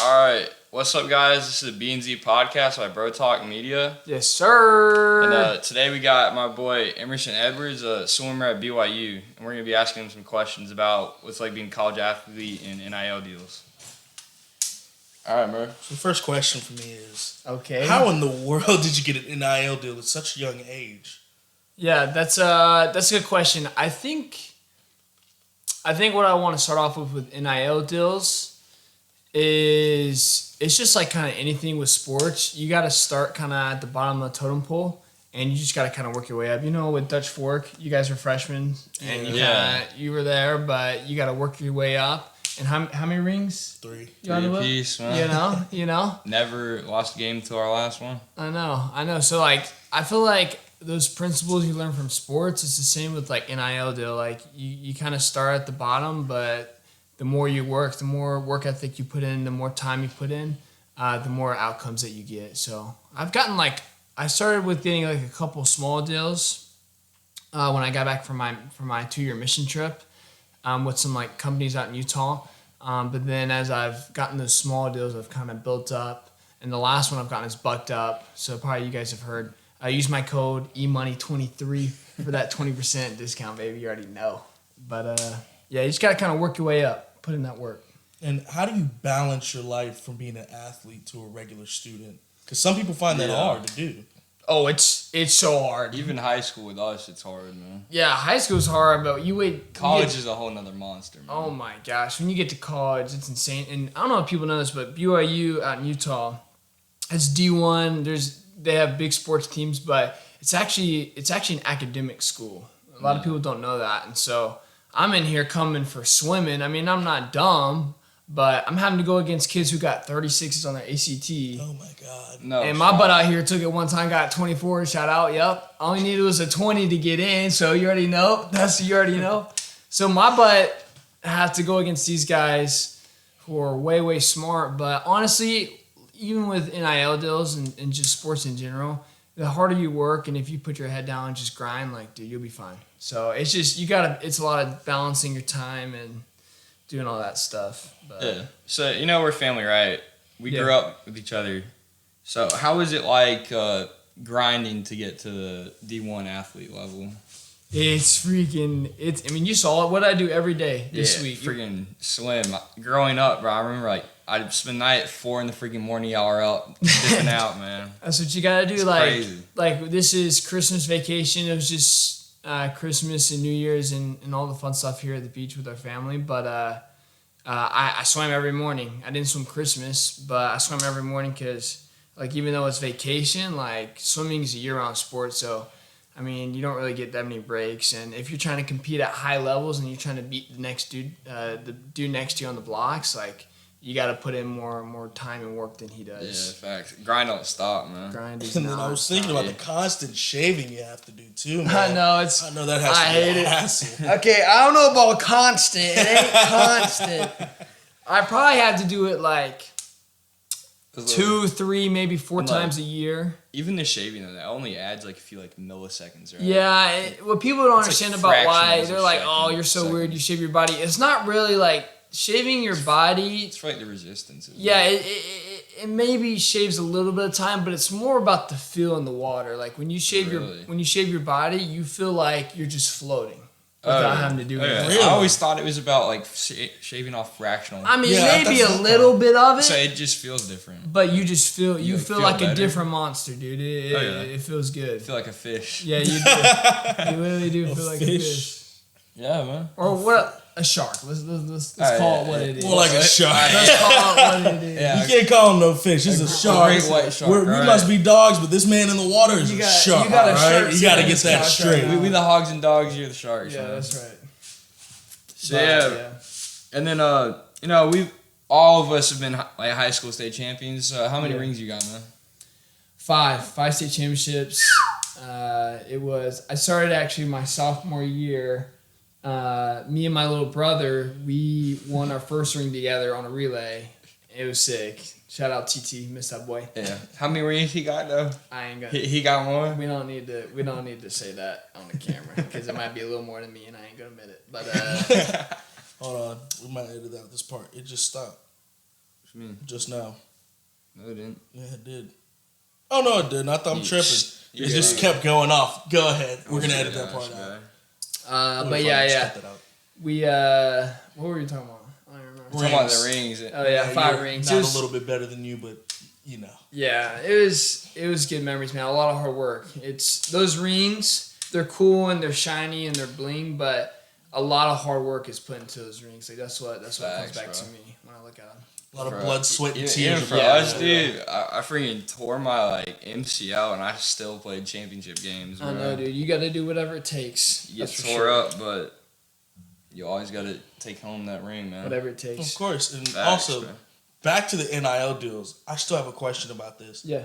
All right, what's up, guys? This is the B&Z podcast by Bro Talk Media. Yes, sir. And today we got my boy Emerson Edwards, a swimmer at BYU, and we're gonna be asking him some questions about what's like being a college athlete and NIL deals. All right, bro. So the first question for me is, okay, how in the world did you get an NIL deal at such a young age? Yeah, that's a good question. I think what I want to start off with NIL deals is it's just like kind of anything with sports. You got to start kind of at the bottom of the totem pole, and you just got to kind of work your way up. You know, with Dutch Fork, you guys were freshmen, and you were there, but you got to work your way up. And how many rings? 3. You on the book? Apiece, man. You know. Never lost a game till our last one. I know. So like, I feel like those principles you learn from sports, it's the same with like NIL deal. Like you kind of start at the bottom, but the more you work, the more work ethic you put in, the more time you put in, the more outcomes that you get. So I've gotten I started with getting like a couple small deals when I got back from my 2-year mission trip with some like companies out in Utah. But then as I've gotten those small deals, I've kind of built up. And the last one I've gotten is Bucked Up. So probably you guys have heard. I use my code eMoney23 for that 20% discount, baby. You already know. But yeah, you just got to kind of work your way up. Put in that work. And how do you balance your life from being an athlete to a regular student? Because some people find that hard to do. Oh, it's so hard. Even high school with us, it's hard, man. Yeah, high school's hard, but you wait. College is a whole nother monster, man. Oh my gosh, when you get to college, it's insane. And I don't know if people know this, but BYU out in Utah, it's D1. They have big sports teams, but it's actually an academic school. A lot of people don't know that, and so I'm in here coming for swimming. I mean, I'm not dumb, but I'm having to go against kids who got 36s on their ACT. Oh, my God. No, and my butt out here took it one time, got 24, shout out, yep. All you needed was a 20 to get in, so you already know. You already know. So my butt had to go against these guys who are way, way smart. But honestly, even with NIL deals and just sports in general, the harder you work and if you put your head down and just grind, like, dude, you'll be fine. So it's just, it's a lot of balancing your time and doing all that stuff. But, yeah. So, we're family, right? We grew up with each other. So how is it like grinding to get to the D1 athlete level? I mean, you saw it. What I do every day this week. Freaking swim. Growing up, bro, I remember I'd spend the night at 4 in the freaking morning, y'all were out dipping out, man. That's what you gotta do. It's like, crazy. Like this is Christmas vacation. It was just Christmas and New Year's and all the fun stuff here at the beach with our family. But I swam every morning. I didn't swim Christmas, but I swam every morning because, like, even though it's vacation, like, swimming is a year-round sport. So, I mean, you don't really get that many breaks. And if you're trying to compete at high levels and you're trying to beat the next dude, the dude next to you on the blocks, like, you got to put in more time and work than he does. Yeah, facts. Grind don't stop, man. Grind is And then I was thinking about the constant shaving you have to do, too, man. I know that has to be a hassle. Okay, I don't know about constant. It ain't constant. I probably have to do it like 2, 3, maybe 4 times a year. Even the shaving, though, that only adds like a few milliseconds, right? Yeah, what people don't understand about why they're like, second, oh, you're so weird, you shave your body. It's not really like shaving your body. It's for like the resistance. Yeah, it maybe shaves a little bit of time, but it's more about the feel in the water. Like when you shave your body, you feel like you're just floating without having to do anything. Really? I always thought it was about like shaving off fractional. I mean, maybe a little bit of it. So it just feels different. But you just feel like better. a different monster, dude. It feels good. I feel like a fish. Yeah, you do. You literally do feel like a fish. Yeah, man. Or what? A shark. Let's call it what it is. More like a shark. Let's call it what it is. Yeah. You can't call him no fish. It's a shark. Great white shark. We must be dogs, but this man in the water is a shark. You got a right? shark. You got to get that straight. We the hogs and dogs. You're the sharks. Yeah, man. that's right. So and then all of us have been like high school state champions. How many rings you got, man? 5 state championships. I started actually my sophomore year. Me and my little brother, we won our first ring together on a relay. It was sick. Shout out TT, miss that boy. Yeah. How many rings he got though? I ain't got. He got more. We don't need to say that on the camera because it might be a little more than me, and I ain't gonna admit it. But hold on, we might edit out this part. It just stopped. What you mean? Just now. No, it didn't. Yeah, it did. Oh, no, it didn't. I thought I'm tripping. You It just kept going off. Go ahead. We're going to edit that part out. But yeah. We, what were you talking about? I don't remember. We're talking about the rings. Oh, yeah, 5 rings. Not a little bit better than you, but, you know. Yeah, it was good memories, man. A lot of hard work. It's those rings, they're cool and they're shiny and they're bling, but a lot of hard work is put into those rings. Like that's what comes back to me when I look at them. A lot of blood, sweat, and tears. Even for us, dude, I freaking tore my MCL and I still played championship games. Bro. I know, dude. You got to do whatever it takes. You get tore up, but you always got to take home that ring, man. Whatever it takes. Of course, and also back to the NIL deals. I still have a question about this. Yeah.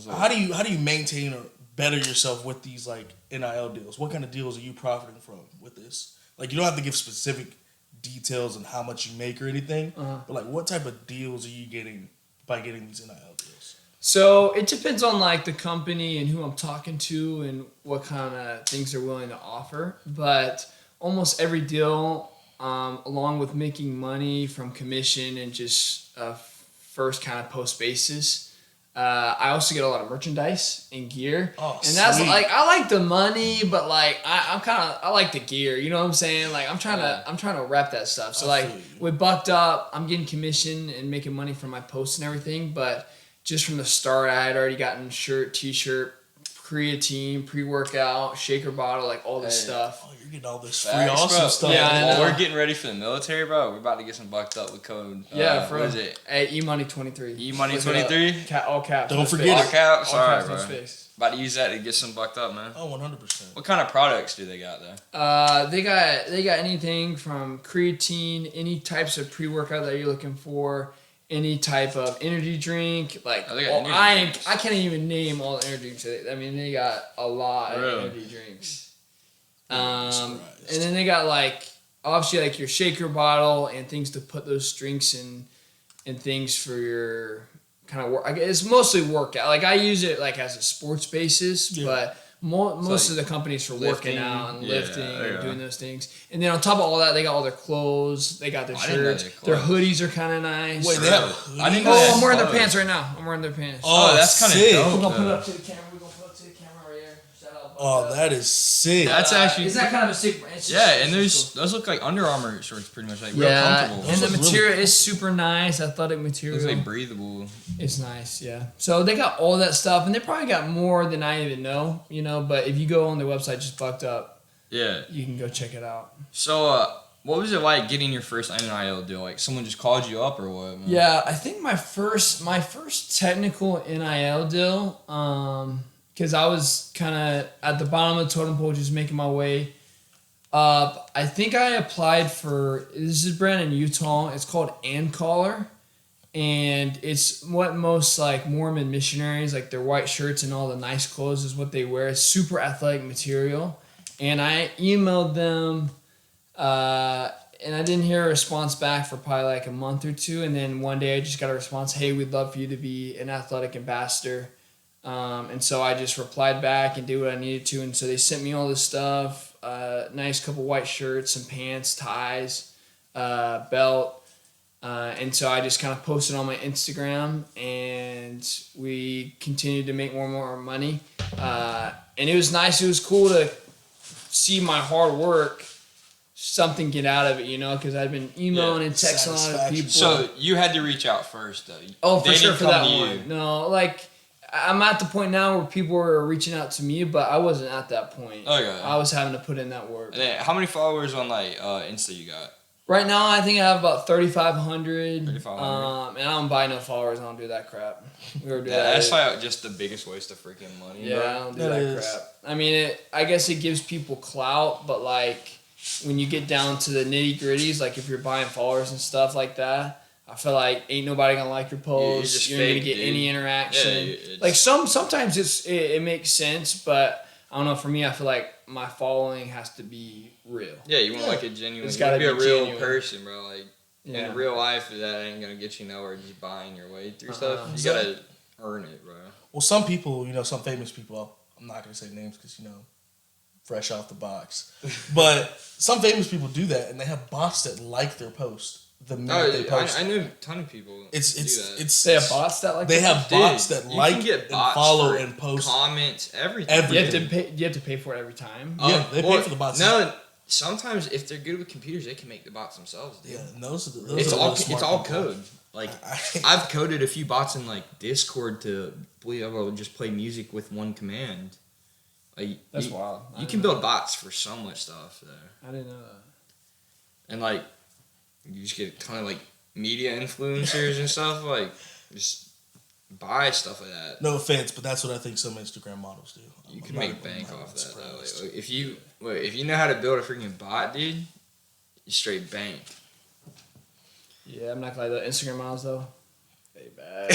How do you maintain or better yourself with these like NIL deals? What kind of deals are you profiting from with this? Like you don't have to give specific details on how much you make or anything, but like what type of deals are you getting by getting these NIL deals? So it depends on like the company and who I'm talking to and what kind of things they're willing to offer. But almost every deal, along with making money from commission and just first kind of post basis, I also get a lot of merchandise and gear, and that's like I like the money, but like I like the gear. You know what I'm saying? Like I'm trying to wrap that stuff. So like with Bucked Up, I'm getting commission and making money from my posts and everything. But just from the start, I had already gotten shirt, t-shirt, creatine, pre-workout, shaker bottle, like all this stuff. Oh, you're getting all this free awesome stuff. Yeah, we're getting ready for the military, bro. We're about to get some Bucked Up with code. For what is it? Hey, eMoney23. eMoney23. All caps. Don't forget all caps. All All caps, right, no bro. space. About to use that to get some Bucked Up, man. Oh, 100%. What kind of products do they got there? They got anything from creatine, any types of pre-workout that you're looking for, any type of energy drink. Like I can't even name all the energy drinks. I mean, they got a lot of energy drinks. And then they got like obviously like your shaker bottle and things to put those drinks in and things for your kind of work. It's mostly workout. Like I use it like as a sports basis, but most of the companies for working out and lifting and doing those things. And then on top of all that, they got all their clothes. They got their shirts. Their hoodies are kind of nice. Wait, they have hoodies? I'm wearing their pants right now. I'm wearing their pants. Oh, that's kind of dope. We're going to put it up to the camera. Right here. Shout out. Oh, that is sick. That's actually... Isn't that kind of a sick brand? And those look like Under Armour shorts pretty much. Like real comfortable. And the material is super nice. Athletic material. It's like breathable. It's nice, yeah. So they got all that stuff, and they probably got more than I even know, but if you go on their website, just Bucked Up, you can go check it out. So, what was it like getting your first NIL deal? Like, someone just called you up or what? Man? Yeah, I think my first technical NIL deal, because I was kind of at the bottom of the totem pole, just making my way up. I think I applied for, this is a brand in Utah, it's called Ancaller. And it's what most like Mormon missionaries, like their white shirts and all the nice clothes is what they wear. It's super athletic material. And I emailed them and I didn't hear a response back for probably like a month or two. And then one day I just got a response, hey, we'd love for you to be an athletic ambassador. And so I just replied back and did what I needed to. And so they sent me all this stuff, nice couple white shirts, some pants, ties, belt. And so I just kind of posted on my Instagram, and we continued to make more and more money. And it was nice. It was cool to see my hard work, something get out of it, because I'd been emailing and texting a lot of people. So you had to reach out first, though. Oh, for sure for that one. No, like I'm at the point now where people are reaching out to me, but I wasn't at that point. Okay. I was having to put in that work. And then how many followers on like Insta you got? Right now, I think I have about 3,500. 3,500. And I don't buy no followers. I don't do that crap. That's like just the biggest waste of freaking money. Yeah, bro. I don't do that crap. I mean, I guess it gives people clout, but like when you get down to the nitty gritties, like if you're buying followers and stuff like that, I feel like ain't nobody gonna like your post. You're not gonna get any interaction. Yeah, like sometimes it makes sense, but I don't know. For me, I feel like my following has to be real. Yeah, you want like a genuine. It's You gotta want to be a real genuine. person, bro. Like in real life, that ain't gonna get you nowhere. Just buying your way through stuff. You gotta earn it, bro. Well, some people, some famous people. I'm not gonna say names because fresh off the box. But some famous people do that, and they have bots that like their post. the minute they post. I know a ton of people. It's they have bots that like they that? have bots that you like can get and bots follow for and post comments, everything. You have to pay. You have to pay for it every time. Yeah, they pay for the bots. No, sometimes if they're good with computers, they can make the bots themselves. Dude. Yeah, those It's are all really smart all people. code. Like I've coded a few bots in like Discord to be able to just play music with one command. Like That's wild. You can build bots for so much stuff there. I didn't know that. And like you just get a ton of like media influencers and stuff, like just buy stuff like that. No offense, but that's what I think some Instagram models do. You can make bank off that though. Like, if you know how to build a freaking bot, dude, you straight bank. Yeah, I'm not gonna lie. The Instagram models though, they bad.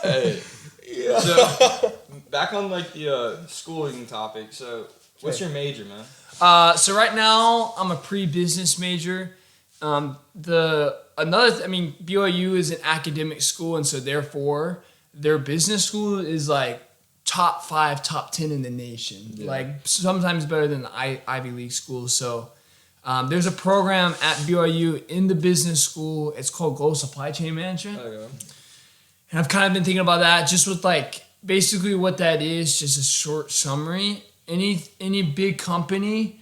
Hey. Yeah. So back on like the schooling topic. So what's your major, man? So right now I'm a pre-business major. BYU is an academic school, and so therefore their business school is like top 5, top 10 in the nation. Yeah. Like sometimes better than the Ivy League schools. So there's a program at BYU in the business school. It's called Global Supply Chain Management. Okay. And I've kind of been thinking about that, just with like basically what that is, just a short summary. Any big company,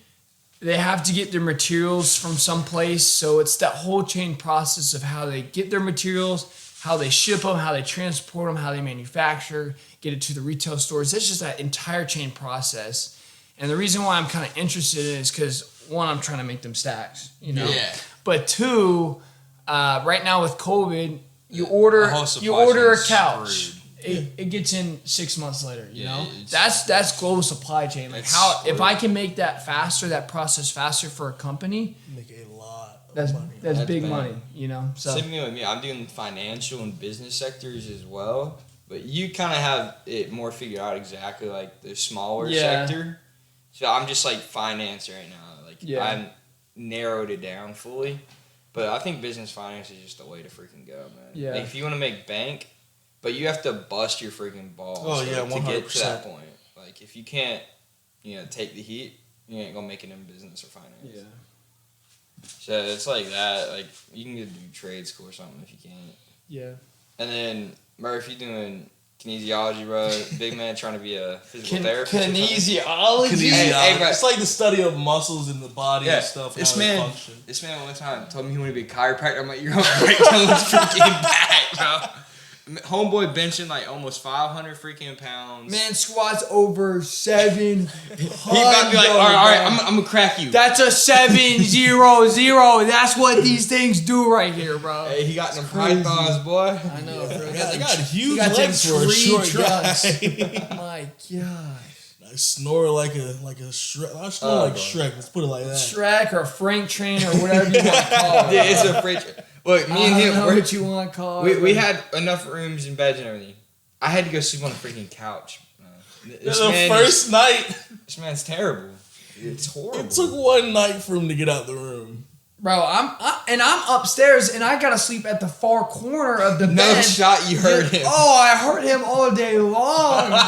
they have to get their materials from someplace. So it's that whole chain process of how they get their materials, how they ship them, how they transport them, how they manufacture, get it to the retail stores. That's just that entire chain process. And the reason why I'm kind of interested in it is because, one, I'm trying to make them stacks, you know. Yeah. But two, right now with COVID, you order a couch. It gets in 6 months later, you know? That's global supply chain. Like if I can make that faster, that process faster for a company, make a lot of that's money. That's big money, you know? So same thing with me. I'm doing financial and business sectors as well. But you kind of have it more figured out exactly like the smaller sector. So I'm just like finance right now. Like I've narrowed it down fully. But I think business finance is just the way to freaking go, man. Yeah. Like if you want to make bank, but you have to bust your freaking balls to get to that point. Like if you can't, take the heat, you ain't gonna make it in business or finance. Yeah. So it's like that. Like you can do trade school or something if you can't. Yeah. And then Murph, you doing kinesiology, bro? Big man trying to be a physical therapist. Kinesiology. Hey, bro. It's like the study of muscles in the body and stuff. This how man, they function. this man one time told me he wanted to be a chiropractor. I'm like, you're gonna break someone's freaking back, bro. Homeboy benching like almost 500 freaking pounds. Man squats over 700. He about to be like, all right, I'm gonna crack you. That's a 700. That's what these things do right here, bro. Hey, he got them pythons, boy. I know, bro. They got huge legs for a short guy. My gosh. I snore like a Shrek. I snore like Shrek. Let's put it like that. Shrek or Frank Train or whatever you want to call it. Yeah, it's a French. Look, me and him, what you want to call it. We had enough rooms and beds and everything. I had to go sleep on a freaking couch. First night. This man's terrible. It's horrible. It took one night for him to get out the room. Bro, I'm upstairs and I gotta sleep at the far corner of the bed. No shot, you heard him. Oh, I heard him all day long, bro.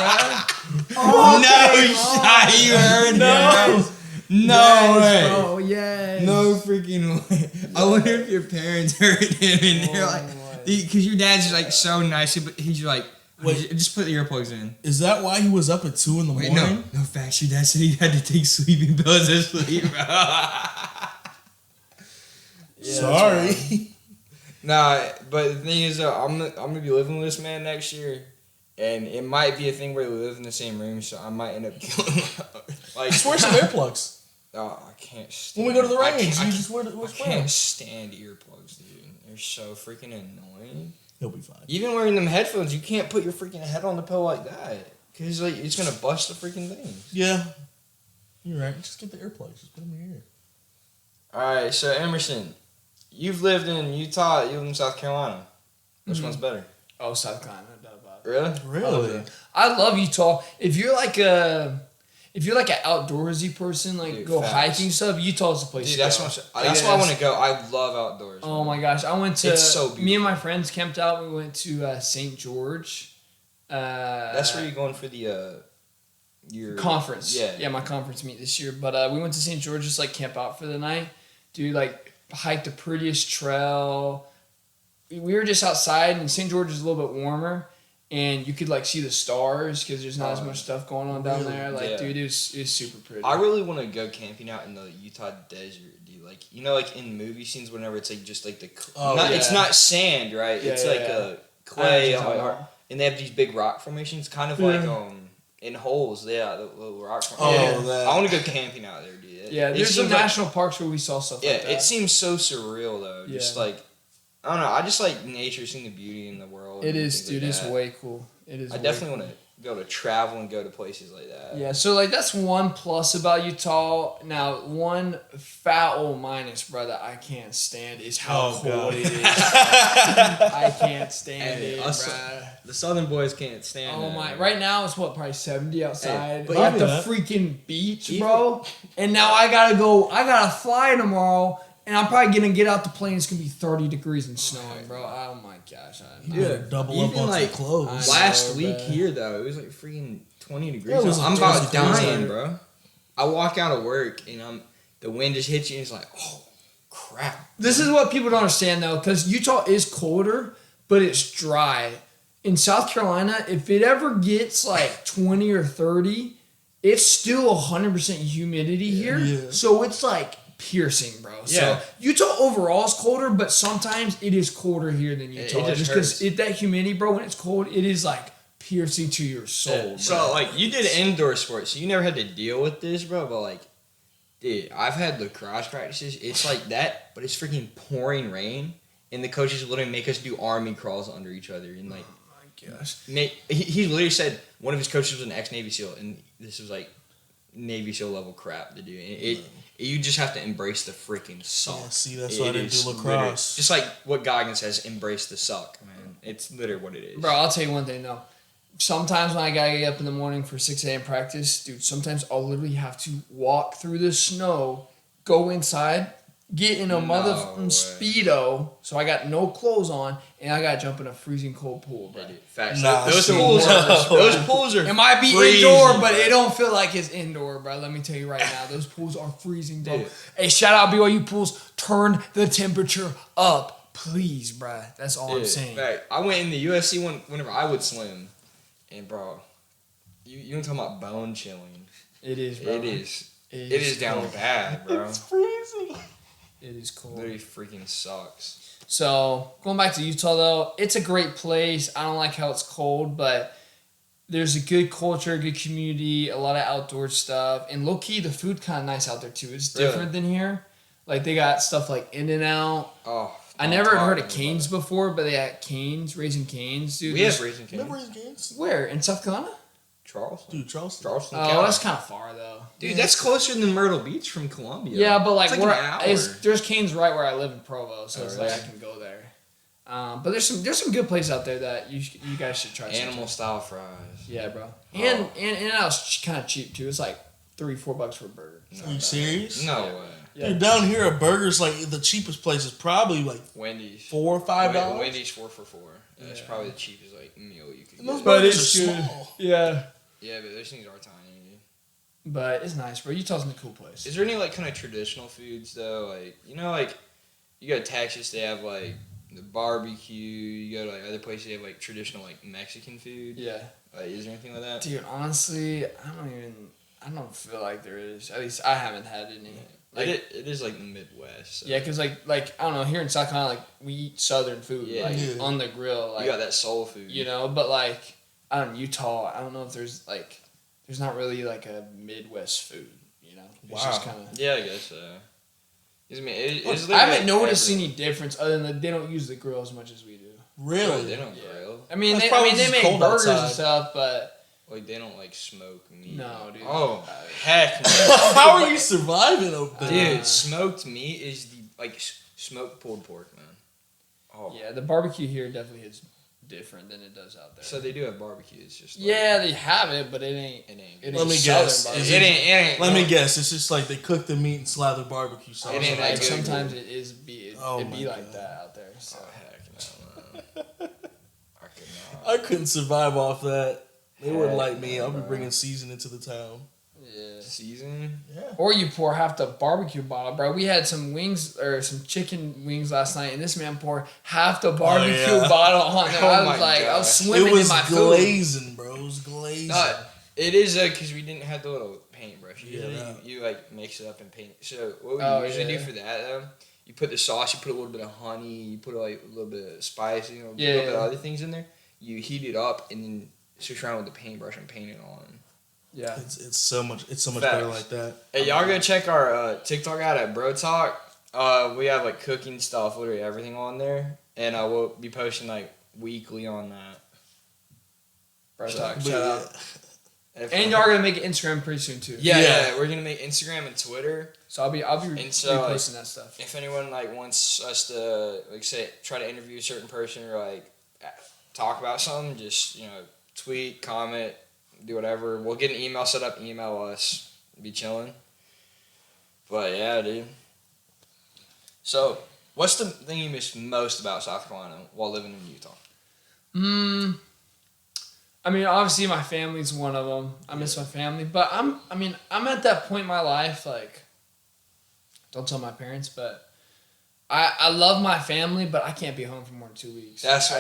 No shot, you heard him. No way. Bro, yes. No freaking way. I wonder if your parents heard him and they're like, because your dad's just like so nice, but he's like, wait, just put the earplugs in. Is that why he was up at 2 a.m? No facts. Your dad said he had to take sleeping pills to sleep. Sorry. Nah, but the thing is, I'm gonna be living with this man next year, and it might be a thing where we live in the same room, so I might end up killing him. Like, just wear some earplugs. Oh, I can't stand. When we go to the range, you just wear. I can't stand earplugs, dude. They're so freaking annoying. He'll be fine. Even wearing them headphones, you can't put your freaking head on the pillow like that, cause like it's gonna bust the freaking thing. Yeah, you're right. Just get the earplugs. Just put them in your ear. All right, so Emerson, you've lived in Utah. You live in South Carolina. Which one's better? Oh, South Carolina, no doubt about it. Really? I love Utah. If you're like an outdoorsy person, like dude, go facts. hiking stuff, Utah's the place. Dude, to that's go. that's why I want to go. I love outdoors. Oh man. my gosh, I went to. It's so beautiful. Me and my friends camped out. We went to St. George. That's where you're going for the your conference. Yeah, my conference meet this year. But we went to St. George's, like, camp out for the night. Dude, like, hiked the prettiest trail. We were just outside, and St. George is a little bit warmer, and you could, like, see the stars because there's not as much stuff going on down there. Like, dude, it was super pretty. I really want to go camping out in the Utah desert, dude. Like, you know, like in movie scenes, whenever it's like just like the it's not sand, right? It's like a clay, and they have these big rock formations, kind of like in holes. Yeah, the little rock formations. I want to go camping out there, dude. There's some national parks where we saw stuff like that. Yeah, it seems so surreal though. Just like, I don't know. I just like nature, seeing the beauty in the world. It is, dude. It's way cool. It is. I definitely want to be able to travel and go to places like that. Yeah, so like that's one plus about Utah. Now, one foul minus, brother, I can't stand is how cold it is. I can't stand it, bro. The Southern boys can't stand it. Oh my! Right now it's what, probably 70 outside, but at the freaking beach, bro. And now I gotta fly tomorrow. And I'm probably going to get out the plane. It's going to be 30 degrees and snowing, bro. Oh, my gosh. Double up on some clothes. Last week here, though, it was like freaking 20 degrees. I'm about dying, bro. I walk out of work, and the wind just hits you, and it's like, oh, crap. This is what people don't understand, though, because Utah is colder, but it's dry. In South Carolina, if it ever gets like 20 or 30, it's still 100% humidity here. Yeah. So it's like piercing, bro. So Utah overall is colder, but sometimes it is colder here than Utah. Just because that humidity, bro, when it's cold, it is like piercing to your soul. Bro. So like you did indoor sports, so you never had to deal with this, bro. But like, dude, I've had lacrosse practices. It's like that, but it's freaking pouring rain, and the coaches literally make us do army crawls under each other, and like, oh my gosh, he literally said one of his coaches was an ex-Navy SEAL, and this was like Navy SEAL level crap to do. You just have to embrace the freaking suck. Yeah, see, that's why I didn't do lacrosse. Just like what Goggins says, embrace the suck, man. It's literally what it is. Bro, I'll tell you one thing, though. Sometimes when I gotta get up in the morning for 6 a.m. practice, dude, sometimes I'll literally have to walk through the snow, go inside, get in a motherfucking Speedo, so I got no clothes on, and I gotta jump in a freezing cold pool, bro. Facts. Those pools are it might be freezing, indoor, but it don't feel like it's indoor, bro. Let me tell you right now, those pools are freezing, bro. Dude. Hey, shout out BYU pools. Turn the temperature up, please, bro. That's all I'm saying. Fact. I went in the UFC whenever I would swim, and bro, you ain't talking about bone chilling. It is, bro. It is down bad, bro. It's freezing. It is cold. Literally freaking sucks. So, going back to Utah, though, it's a great place. I don't like how it's cold, but there's a good culture, good community, a lot of outdoor stuff. And low-key, the food kind of nice out there, too. It's different than here. Like, they got stuff like In-N-Out. Oh, I never heard of Cane's before, but they got Cane's, Raising Cane's, dude. We have Raising Cane's. Remember Raising Cane's? Where? In South Carolina? Charleston. Charleston. Oh, that's kind of far, though. Dude, that's closer than Myrtle Beach from Columbia. Yeah, but like, it's like an hour. There's Cane's right where I live in Provo, so it's like I can go there. But there's some good places out there that you guys should try. Animal style fries. Yeah, bro. And In-N-Out's kind of cheap too. It's like $3-4 for a burger. Are you serious? No way. Yeah. Dude, down here a burger's like the cheapest place is probably like Wendy's. $4 or $5. Wendy's 4 for $4. That's probably the cheapest like meal you could get. But it's good. Small. Yeah. Yeah, but those things are tiny. But it's nice, bro. Utah's a cool place. Is there any like kind of traditional foods though? Like like you go to Texas, they have like the barbecue. You go to like other places, they have like traditional like Mexican food. Yeah. Is there anything like that? Dude, honestly, I don't feel like there is. At least I haven't had any. Like, it is like the Midwest. So. Yeah, because like I don't know, here in South Carolina, like we eat Southern food, on the grill. Like, you got that soul food. But like I don't know, Utah, I don't know if there's not really like a Midwest food. It's just kind of. Yeah, I guess so. I haven't noticed any difference other than that they don't use the grill as much as we do. Really? They don't grill. I mean, they make burgers and stuff, but. Like, they don't, like, smoke meat. No, dude. Oh, heck no. How are you surviving over there? Dude, smoked meat is the, like, smoked pulled pork, man. Oh. Yeah, the barbecue here definitely is different than it does out there. So they do have barbecue. It's just like, yeah, they have it, but it ain't. Let me guess. Let me guess. It's just like they cook the meat and slather barbecue sauce. It ain't like sometimes it be like that out there. So. Oh, heck no, man. I couldn't survive off that. They wouldn't like me. I'll be bringing seasoning to the town. Yeah. Seasoning? Yeah. Or you pour half the barbecue bottle, bro. We had some wings or some chicken wings last night, and this man poured half the barbecue bottle on there. I was like, I was swimming in my food. It was glazing, bro. It was glazing. It is because we didn't have the little paintbrush. Usually you like mix it up and paint. So what we usually do for that though, you put the sauce, you put a little bit of honey, you put like a little bit of spice, a little bit of other things in there. You heat it up and then switch around with the paintbrush and paint it on. Yeah, it's so much better like that. Hey, y'all go check our TikTok out at Bro Talk. We have like cooking stuff, literally everything on there, and we'll be posting like weekly on that. Bro Talk, shout out. And y'all are gonna make an Instagram pretty soon too. Yeah, we're gonna make Instagram and Twitter. So I'll be reposting that stuff. If anyone like wants us to try to interview a certain person or like talk about something, just tweet, comment, do whatever. We'll get an email set up, email us, be chilling. But yeah, dude. So, what's the thing you miss most about South Carolina while living in Utah? I mean, obviously my family's one of them. I miss my family, but I'm at that point in my life, like, don't tell my parents, but I love my family, but I can't be home for more than 2 weeks. That's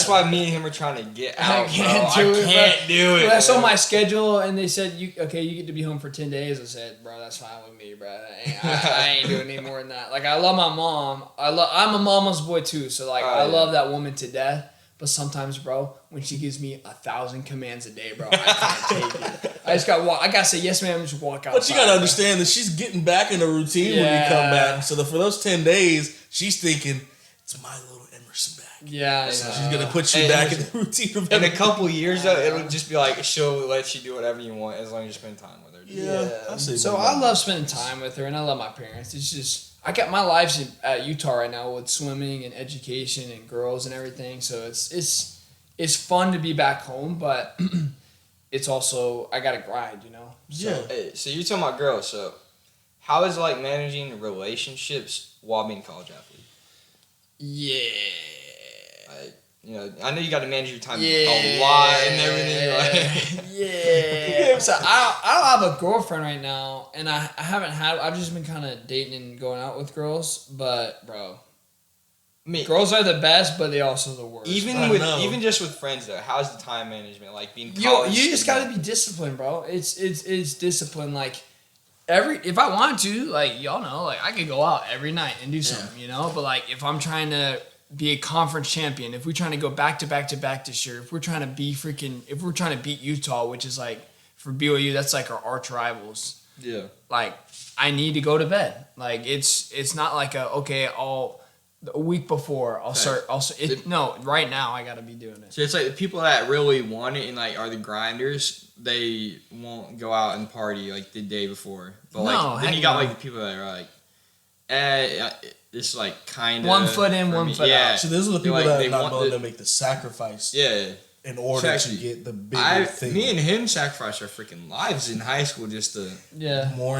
why me and him are trying to get out, I can't do it. I saw my schedule, and they said, you get to be home for 10 days. I said, bro, that's fine with me, bro. I ain't doing any more than that. Like, I love my mom. I'm a mama's boy, too, so, like, I love that woman to death. But sometimes, bro, when she gives me 1,000 commands a day, bro, I can't take it. I gotta say yes, ma'am, just walk outside. But you gotta understand that she's getting back in the routine when we come back. So for those 10 days, she's thinking, it's my little Emerson back. Yeah, so she's gonna put you back in the routine of in a couple years, though, it'll just be like she'll let you do whatever you want as long as you spend time with her. Yeah. So I love spending time with her, and I love my parents. It's just I got my life at Utah right now with swimming and education and girls and everything. So it's fun to be back home, but it's also I gotta grind, So, Hey, so you're talking about girls. So how is it like managing relationships while being a college athlete? Yeah. I know you got to manage your time a lot and everything. Yeah. So I don't have a girlfriend right now, and I haven't had. I've just been kind of dating and going out with girls, but bro, girls are the best, but they also the worst. Even just with friends though, how's the time management like being? You just got to be disciplined, bro. It's discipline. Like if I want to, like y'all know, like I could go out every night and do something, But like if I'm trying to be a conference champion, if we're trying to go back to back to back this year, if we're trying to beat Utah, which is like for BYU, that's like our arch rivals. Yeah. Like I need to go to bed. Like it's not like a week before I'll start. No, right now I got to be doing it. So it's like the people that really want it and like are the grinders. They won't go out and party like the day before. But then you got like the people that are like, it's like kind of one foot in, one foot out. So those are the people that are not willing to make the sacrifice. Yeah. In order to get the bigger thing. Me and him sacrificed our freaking lives in high school just to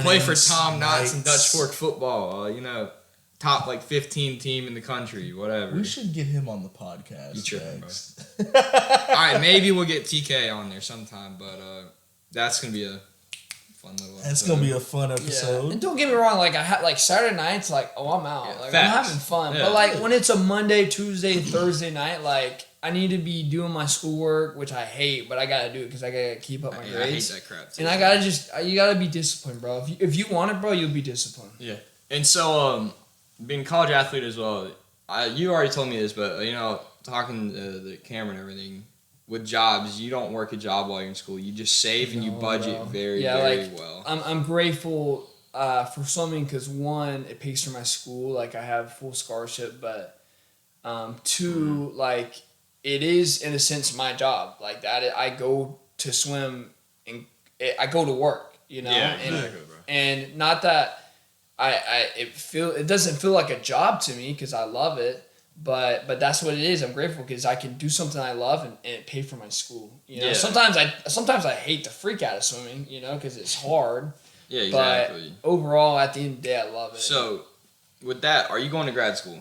play for Tom Knotts and Dutch Fork football. Top like 15 team in the country, whatever. We should get him on the podcast. You tripping, bro. All right, maybe we'll get TK on there sometime, but that's gonna be a fun little episode. It's gonna be a fun episode. Yeah. And don't get me wrong, like I had like Saturday nights, like I'm out, like I'm having fun. Yeah. But like when it's a Monday, Tuesday, Thursday night, like I need to be doing my schoolwork, which I hate, but I gotta do it because I gotta keep up my grades. I hate that crap too. And I gotta you gotta be disciplined, bro. If you want it, bro, you'll be disciplined. Yeah. And so being a college athlete as well, you already told me this, but talking to the camera and everything. With jobs, you don't work a job while you're in school. You just save and you budget very well. I'm grateful for swimming because one, it pays for my school. Like I have full scholarship, but two, like it is in a sense my job. Like that, I go to swim and I go to work. Yeah, exactly, bro. And not that it doesn't feel like a job to me because I love it. But that's what it is. I'm grateful because I can do something I love and it pay for my school. Sometimes I hate the freak out of swimming, because it's hard. Yeah, exactly. But overall, at the end of the day, I love it. So, with that, are you going to grad school?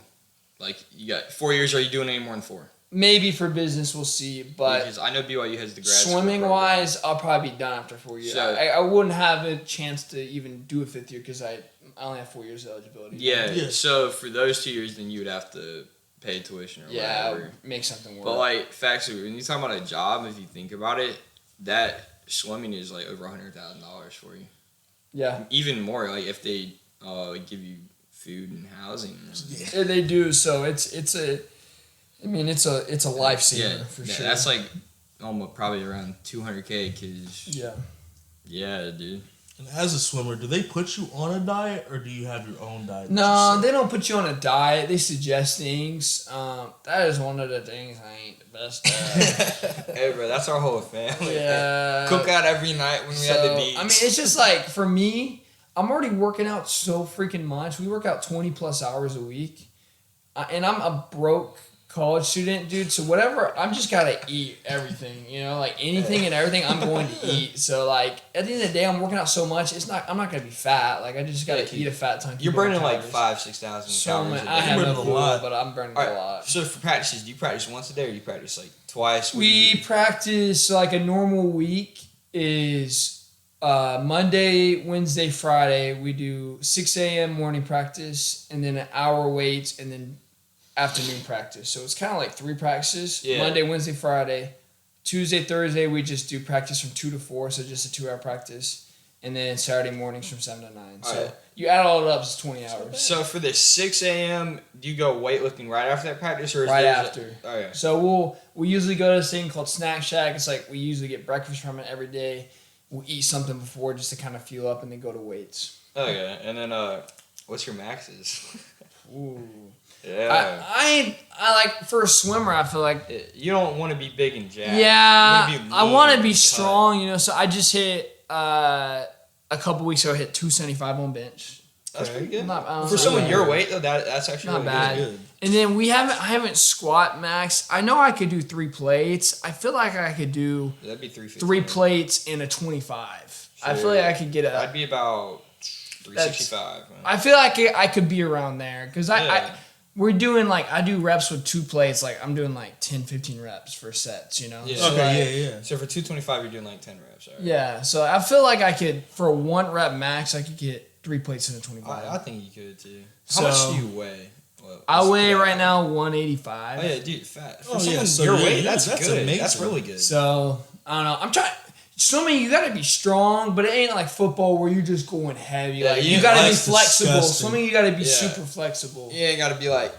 Like, you got 4 years. Are you doing any more than 4? maybe for business we'll see, but because I know BYU has the grad swimming school wise, I'll probably be done after 4 years. So, I wouldn't have a chance to even do a 5th year because I only have 4 years of eligibility. Yeah, so for those 2 years, then you would have to pay tuition or whatever. Make something work. But like facts, when you talk about a job, if you think about it, that swimming is like over $100,000 for you. Yeah, even more like if they give you food and housing. Yeah, they do. So it's a lifesaver for sure. That's like almost probably around $200K because yeah, dude. And as a swimmer, do they put you on a diet or do you have your own diet? No, they don't put you on a diet. They suggest things. That is one of the things I ain't the best at. Hey, bro, that's our whole family. Yeah. Cook out every night when we at the beach. I mean, it's just like, for me, I'm already working out so freaking much. We work out 20 plus hours a week. And I'm a broke college student, dude. So whatever, I'm just gotta eat everything, like anything and everything I'm going to eat. So like at the end of the day, I'm working out so much. I'm not gonna be fat. Like I just gotta eat a fat ton. You're burning like 5,000-6,000 calories a day. I have no clue, but I'm burning a lot. So for practices, do you practice once a day or do you practice like twice? We practice like a normal week is Monday, Wednesday, Friday. We do 6 a.m. morning practice and then an hour weights and then afternoon practice. So it's kind of like 3 practices. Yeah. Monday, Wednesday, Friday. Tuesday, Thursday, we just do practice from 2 to 4, so just a 2-hour practice. And then Saturday mornings from 7 to 9. So you add all it up, it's 20 hours. So for the 6 a.m., do you go weightlifting right after that practice? Or is right after. Okay. So we usually go to this thing called Snack Shack. It's like we usually get breakfast from it every day. We'll eat something before just to kind of fuel up and then go to weights. Okay. And then what's your maxes? Ooh. Yeah. I like, for a swimmer, I feel like you don't want to be big and jacked. Yeah, I want to be strong, so I just hit a couple weeks ago. I hit 275 on bench. That's pretty good. For someone your weight though, that's actually not really bad. Good. And then I haven't squat max. I know I could do 3 plates. I feel like I could do that'd be 350. 3 plates in a 25. Sure. I feel like I could get I'd be about 365. I feel like I could be around there because we're doing I do reps with 2 plates. Like I'm doing 10, 15 reps for sets, Yeah. So yeah. So for 225, you're doing 10 reps. Right? Yeah. So I feel like I could, for 1 rep max, I could get 3 plates in a 25. I think you could too. How much do you weigh? I weigh right now 185. Oh yeah, dude, fat. For your weight, that's good. Amazing. That's really good. So I don't know. I'm trying. Swimming, you gotta be strong, but it ain't like football where you're just going heavy. Yeah, you gotta be flexible. Disgusting. Swimming, you gotta be super flexible. You ain't gotta be like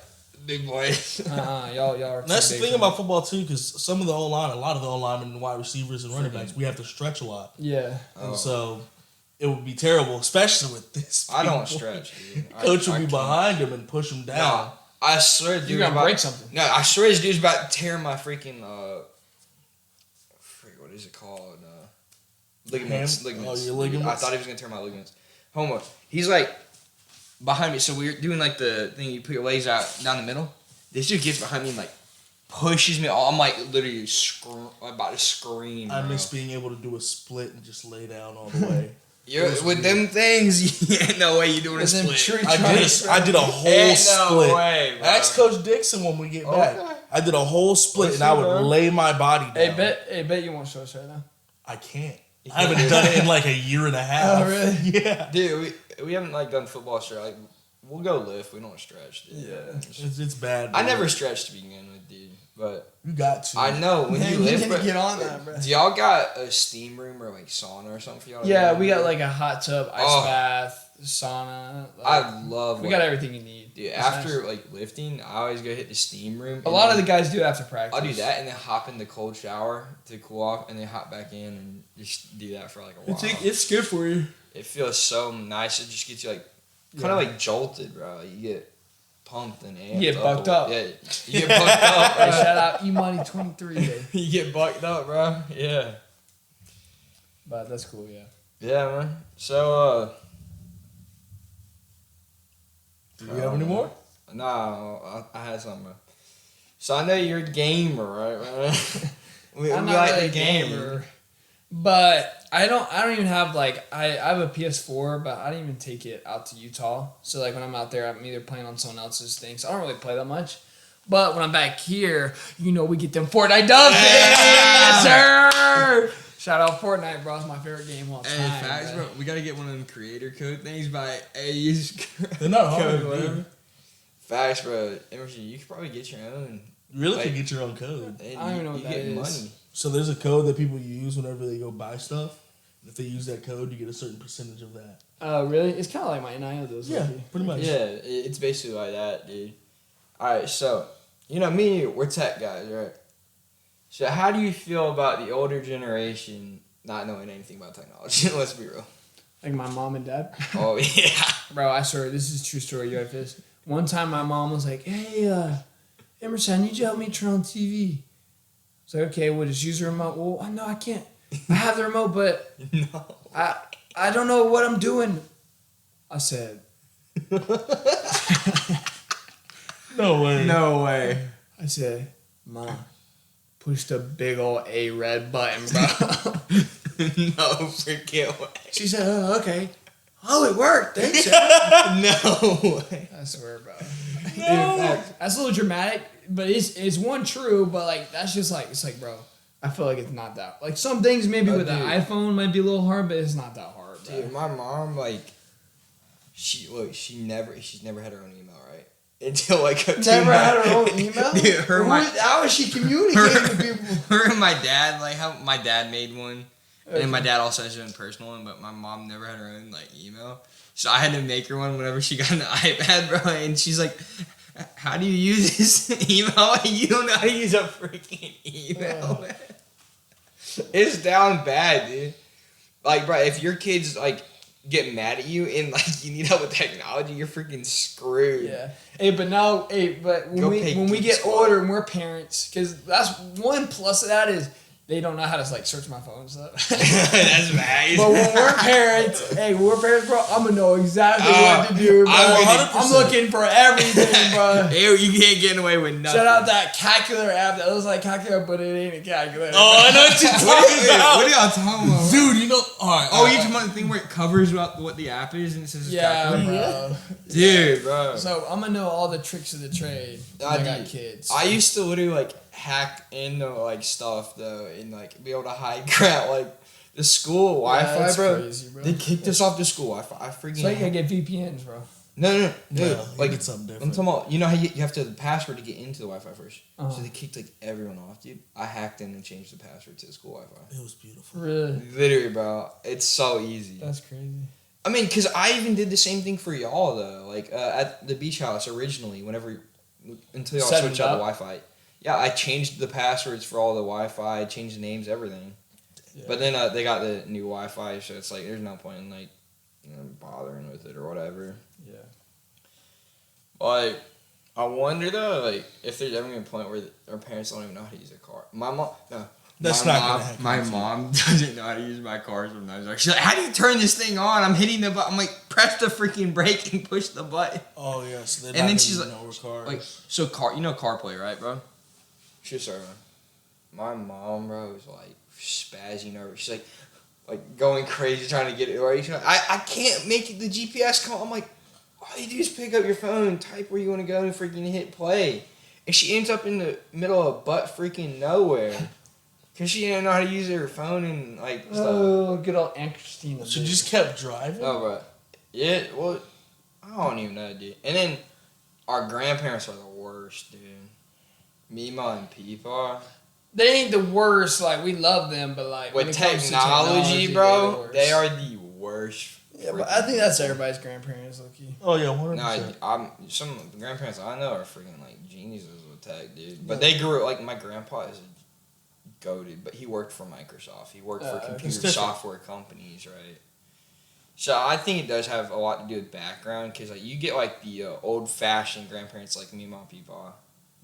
big boy. Y'all are. That's the thing about football too, because some of the O-line, a lot of the O-linemen and wide receivers and running backs, we have to stretch a lot. Yeah. And so it would be terrible, especially with this. I don't stretch, dude. Coach will be behind him and push him down. No, I swear, dude. You're gonna break something. No, I swear this dude's about to tear my freaking what is it called? Ligaments. Oh, your ligaments. I thought he was gonna tear my ligaments. Homo. He's like behind me. So we're doing the thing. You put your legs out down the middle. This dude gets behind me and pushes me. I'm literally about to scream. I miss being able to do a split and just lay down all the way. With them things, ain't no way you doing a split. I did a whole split. No way, bro. Ask Coach Dixon when we get back. I did a whole split and I would lay my body down. Bet you want to show us right now. I can't. I haven't done it in a year and a half. Oh, really? Yeah. Dude, we haven't done football stretch. We'll go lift. We don't stretch, dude. Yeah. It's bad. I never stretched to begin with, dude. But you got to. I know when you lift. But get on that, bro. Do y'all got a steam room or sauna or something for y'all? Yeah, we got a hot tub, ice bath, sauna. I love. We got everything you need. Dude, after lifting, I always go hit the steam room. A lot of the guys do after practice. I'll do that and then hop in the cold shower to cool off, and then hop back in and just do that for a while. It's good for you. It feels so nice. It just gets you kind of jolted, bro. You get pumped and amped. You get bucked up. Yeah, you get bucked up. Hey, shout out eMoney23. You get bucked up, bro. Yeah. But that's cool, yeah. Yeah, man. So, do you have any more? Nah, I had something, bro. So I know you're a gamer, right, man? I'm not really a gamer. But I don't even have I have a PS4, but I didn't even take it out to Utah. So when I'm out there, I'm either playing on someone else's thing. So I don't really play that much. But when I'm back here, we get them Fortnite dubs. Yes, sir. Shout out Fortnite, bro. It's my favorite game of all time. Hey, facts, bro. We gotta get one of them creator code things by use. They're not hard, whatever. Facts, bro. Emerson, you could probably get your own. You really could get your own code. I don't even know what that is. Money. So there's a code that people use whenever they go buy stuff. If they use that code, you get a certain percentage of that. Oh, really? It's kind of like my NIL deals. Yeah, pretty much. Yeah, it's basically like that, dude. All right, so me and you, we're tech guys, right? So how do you feel about the older generation not knowing anything about technology? Let's be real. Like my mom and dad? Oh, yeah. Bro, I swear, this is a true story. You have this. One time my mom was like, hey, Emerson, I need you to help me turn on TV. I was like, okay, well, just use the remote. Well, no, I can't. I have the remote, but No. I don't know what I'm doing. I said. No way. No way. I said, Mom, push the big old A red button, bro. No freaking way. She said, oh, okay. Oh, it worked. Thanks. No way. I swear, bro. No. That's a little dramatic, but it's one true, but like that's just like, it's like, bro, I feel like it's not that. Like some things maybe with the iPhone might be a little hard, but it's not that hard, bro. Dude, my mom, like, she's never had her own email, right? Until like never had her own email? Dude, how is she communicating with people? Her and my dad, like how my dad made one. Okay. And my dad also has his own personal one, but my mom never had her own like email. So I had to make her one whenever she got an iPad, bro. And she's like, how do you use this email? You don't know how to use a freaking email. It's down bad, dude. Like, bro, if your kids like get mad at you and like you need help with technology, you're freaking screwed. Yeah. But when we get older and we're parents, because that's one plus of that is they don't know how to like search my phone and stuff. That's right. But when we're parents, bro, I'm gonna know exactly what to do, bro. I'm looking for everything, bro. You can't get away with nothing. Shout out that calculator app that looks like calculator, but it ain't a calculator. Oh, I know what you're talking about. What are y'all talking about? Dude, you know, alright. Oh, you're talking about the thing where it covers what the app is and it says it's calculator? Bro. Dude, bro. So I'm gonna know all the tricks of the trade when I got kids. I used to literally like hack into like stuff though and like be able to hide crap like the school Wi-Fi, bro. Crazy, bro. They kicked us off the school Wi-Fi. I freaking. So you gotta get VPNs, bro. No. Like it's something different. I'm talking about, you know how you have to have the password to get into the Wi-Fi first. Uh-huh. So they kicked like everyone off, dude. I hacked in and changed the password to the school Wi-Fi. It was beautiful. Really? Literally, bro. It's so easy. That's crazy. I mean, because I even did the same thing for y'all, though. Like, at the beach house originally, until y'all switched out the Wi-Fi. Yeah, I changed the passwords for all the Wi-Fi, changed the names, everything. Yeah. But then they got the new Wi-Fi, so it's like, there's no point in, like, bothering with it or whatever. Yeah. Like, I wonder, though, like, if there's ever going to be a point where our parents don't even know how to use a car. My mom doesn't know how to use my car sometimes. Like, she's like, how do you turn this thing on? I'm hitting the button. I'm like, press the freaking brake and push the button. Oh, yeah. So and then she's like, so CarPlay, right, bro? She's sorry, man. My mom, bro, was like spazzing over. She's like going crazy trying to get it right. She's like, I can't make it the GPS call. I'm like, all you do is pick up your phone, type where you want to go, and freaking hit play. And she ends up in the middle of butt freaking nowhere. Because she didn't know how to use her phone and, like, stuff. Oh, good old Christina. She just kept driving? Oh, bro. Yeah, well, I don't even know, dude. And then our grandparents are the worst, dude. Mima and Peepaw. They ain't the worst. Like, we love them, but, like, with technology, bro, they are the worst. Yeah, but I think that's everybody's grandparents, low-key. Oh, yeah, 100%. No, some grandparents I know are freaking, like, geniuses with tech, dude. But they grew up, like, my grandpa is a goated, but he worked for Microsoft. He worked for computer software companies, right? So I think it does have a lot to do with background, because, like, you get, like, the old-fashioned grandparents like Mima and Peepaw.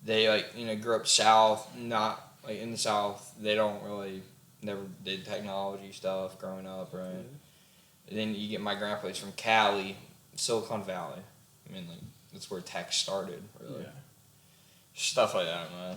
They, like, grew up south, not, like, in the south. They never did technology stuff growing up, right? Mm-hmm. And then you get my grandpa, he's from Cali, Silicon Valley. I mean, like, that's where tech started, really. Yeah. Stuff like that, man.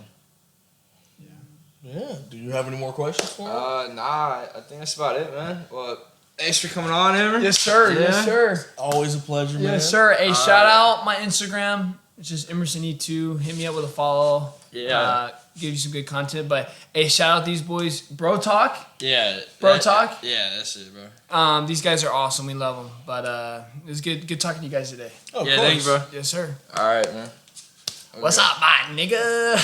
Yeah. Do you have any more questions for him? Nah, I think that's about it, man. Well, thanks for coming on, Emer. Yes, sir. Yeah. Yes, sir. Always a pleasure, man. Yes, sir. Hey, shout out my Instagram. It's just Emerson E2. Hit me up with a follow. Yeah. Give you some good content. But hey, shout out these boys. Bro Talk. Yeah. Talk. Yeah, that's it, bro. These guys are awesome. We love them. But it was good talking to you guys today. Oh, yeah, thanks, bro. Yes, sir. All right, man. What's up, my nigga?